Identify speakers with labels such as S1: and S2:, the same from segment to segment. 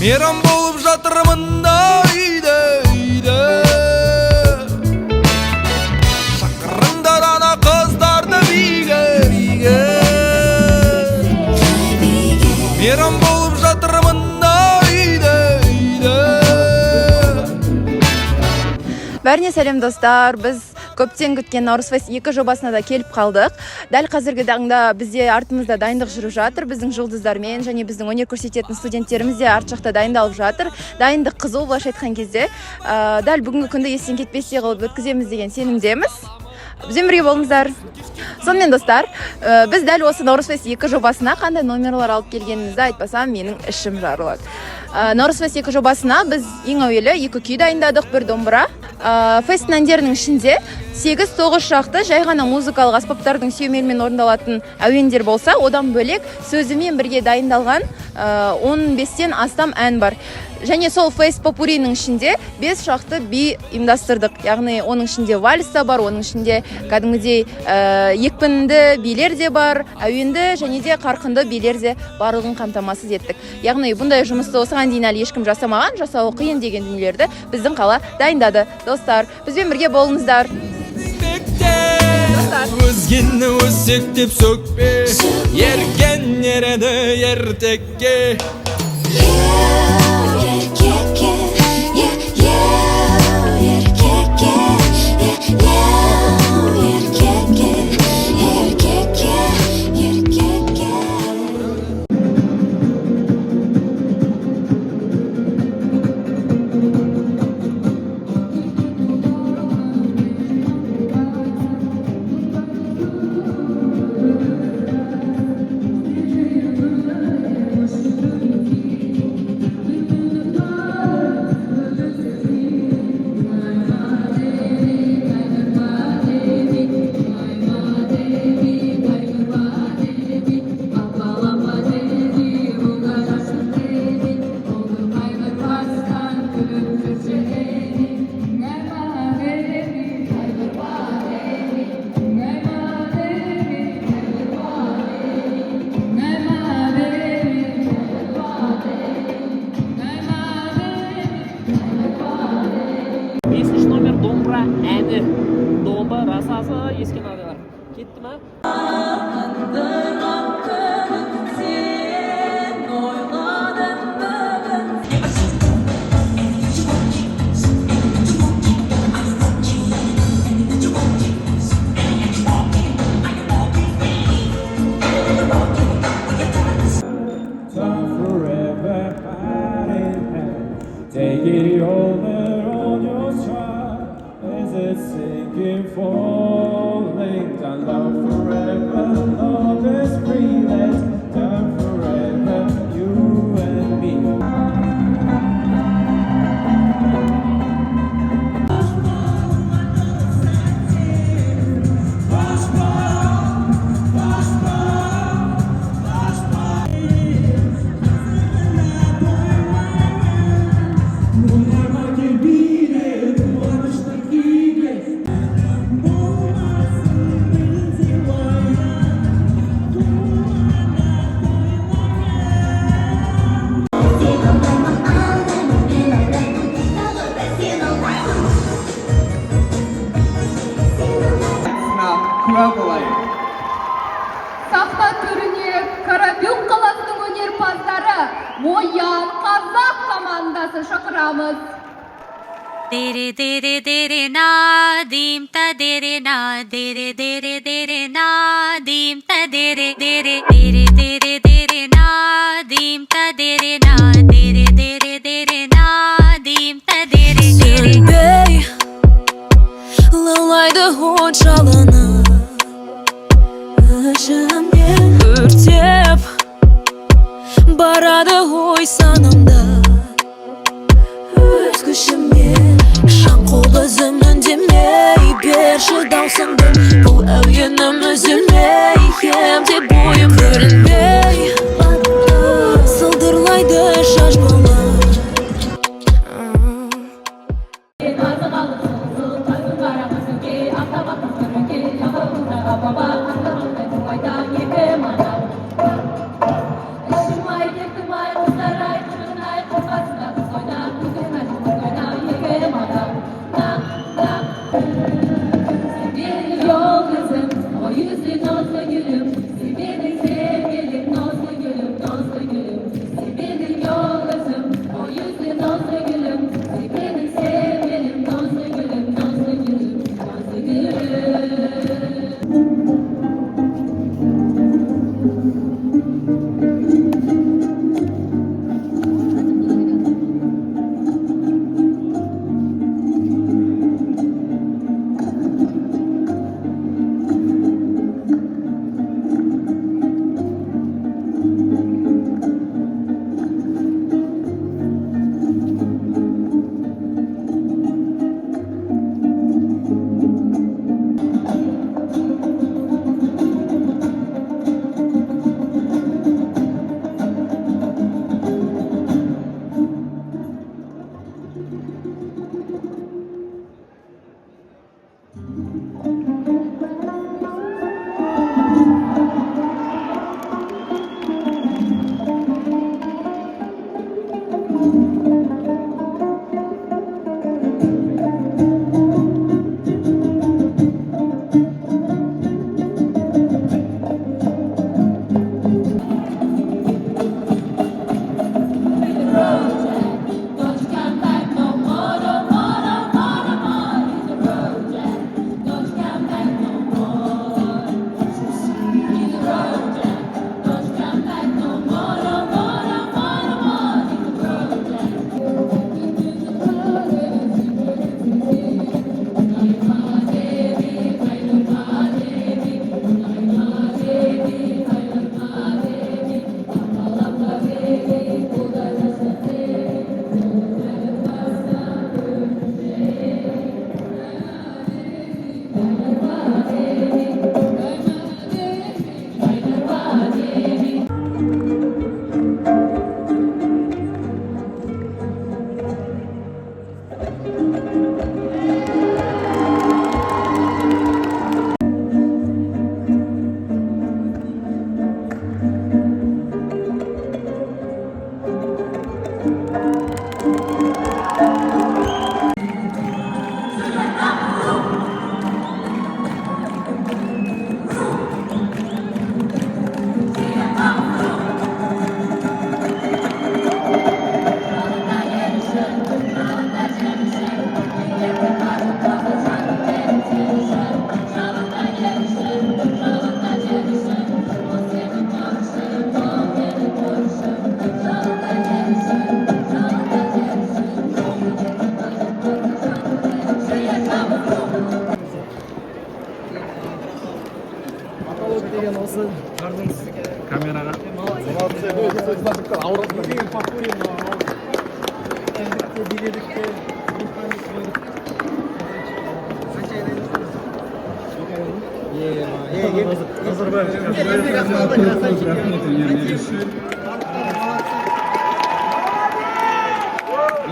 S1: Мейрам болып жатыр мында үйде үйде. Шақырыңдар ана қыздарды биге биге. Мейрам болып жатыр мында үйде үйде.
S2: Бәріне сәлем достар, біз көптен күткен Наурыз фест 2 жобасына да келіп қалдық. Дәл қазіргі таңда бізде артымызда дайындық жүріп жатыр. Біздің жұлдыздармен және біздің өнер көрсететін студенттеріміз де арт жақта дайындалып жатыр. Дайындық қызу, былайша айтқан кезде. Дәл бүгінгі күнді естен кетпестей қылып өткіземіз деген сенімдеміз. Бізбен бірге болыңыздар. Сонымен достар, біз дәл осы Наурыз фест 2 жобасына қандай номерлар алып келгенімізді айтпасам, менің ішім жарылады. Наурыз фест 2 жобасына біз ең әуелі 2 күй дайындадық, 1 домбыра. Фесттің әндерінің ішінде 8-9 шақты жай ғана музыкалық аспаптардың сүйемелмен орындалатын әуендер болса, одан бөлек сөзімен бірге дайындалған 15-тен астам ән бар. Және сол фест попуринің ішінде 5 шақты би ұйымдастырдық. Яғни оның ішінде вальс та бар, оның ішінде кәдімгідей екпінді билер де бар, әуенді және де қарқынды билер де барлығын қамтамасыз еттік. Яғни бұндай жұмысты осыған дейін әлі ешкім жасамаған, жасауы қиын деген дүниелерді біздің қала дайындады. Достар, бізбен бірге болыңыздар.
S1: Өзгені өсектеп сөкпе, ерген ереді ертекке.
S3: Әні домба расасы ескен адайлар кетті ма?
S4: Falling down, love forever, love is free, let's down forever, you and me.
S5: Сахна төріне Карабюк қаласының өнерпаздары Моян қазақ командасы шақырамыз.
S6: Dere dere dere nadim ta dere na dere dere dere nadim ta dere dere dere dere dere nadim ta dere na dere dere dere nadim ta dere dere
S7: Bey lılайды honçalını Ішімнен өртеп барады ой санамда Өз күшіммен шаңқол өзімнің демей берші даусыңды Бұл әуенім үзілмей емде бойым көрінбей Сылдырлайды шаш болар
S5: Şımay, Benim yıldızım, o yüzlü nazlı gülüm. Benim sevgilim, nazlı gülüm, nazlı gülüm. Benim yıldızım, o yüzlü nazlı gülüm. Benim sevgilim, nazlı gülüm, nazlı gülüm, nazlı gülüm.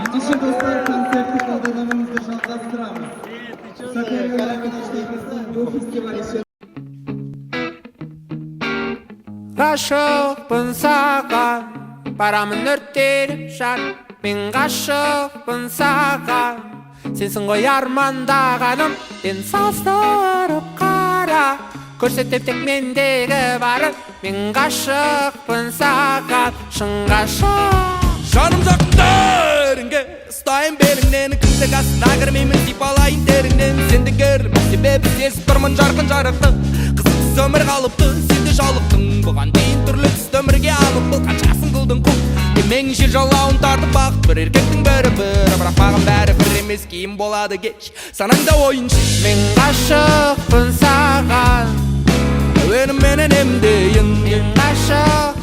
S8: Ендеше достар, концертті бағдарламамызды жалғастырамыз. Sakarya arkadaşlarımızın bu festivali
S9: ғашықпын саған, барамын өртеніп жан. Мен ғашықпын саған, сенсің ғой армандағаным. Мен салыстырып қара, көрсетіп тек мендегі барын. Мен ғашықпын саған, шын ғашық.
S1: Жаным жақындарыңға ұстайын беліңнен, кімдік астына кірмеймін деп алайын теріңнен. Сенді көрмес себебі сезіп тұрмын жарқын жарықты, қызықсыз өмір қалыпты, сен де жалықтың. Бұған дейін түрлі түсті өмірге алып бұл қаншасын қылдың құл. Демең жел жалауын тартып бақыт бір еркектің бәрі бір, бірақ маған бәрі бір емес, кейін болады кеш санаңда ойыншы.
S9: Мен ғашықпын саған,
S1: әуенім менен емдейін.
S9: Мен ғашық